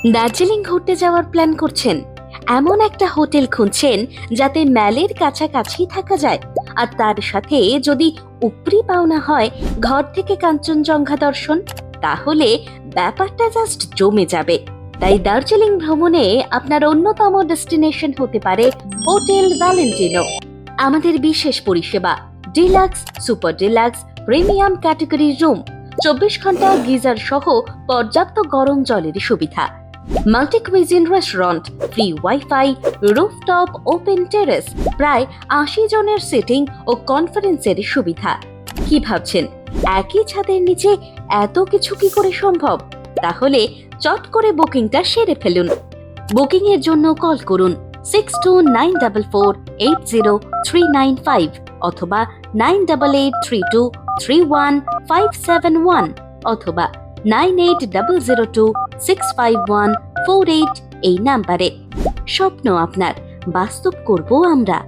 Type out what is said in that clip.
দার্জিলিং ঘুরতে যাওয়ার প্ল্যান করছেন? এমন একটা হোটেল খুঁজছেন যাতে ম্যালের কাছাকাছি থাকা যায়, আর তার সাথে যদি উপরি পাওনা হয় ঘর থেকে কাঞ্চনজঙ্ঘা দর্শন, তাহলে ব্যাপারটা জাস্ট জমে যাবে। তাই দার্জিলিং ভ্রমণে আপনার অন্যতম ডেস্টিনেশন হতে পারে হোটেল ভ্যালেন্টিনো। আমাদের বিশেষ পরিষেবা deluxe, super deluxe, premium category room, 24 ঘন্টা গিজার সহ পর্যাপ্ত গরম জলের সুবিধা, multi cuisine restaurant, free wifi, rooftop open terrace, প্রায় 80 জনের সিটিং ও কনফারেন্সের সুবিধা। কি ভাবছেন, একই ছাদের নিচে এত কিছু কি করে সম্ভব? তাহলে চট করে বুকিংটা সেরে ফেলুন। বুকিং এর জন্য কল করুন 6294480395 অথবা 9883231571 অথবা 9800265148 এই নাম্বারে। স্বপ্ন আপনার, বাস্তব করব আমরা।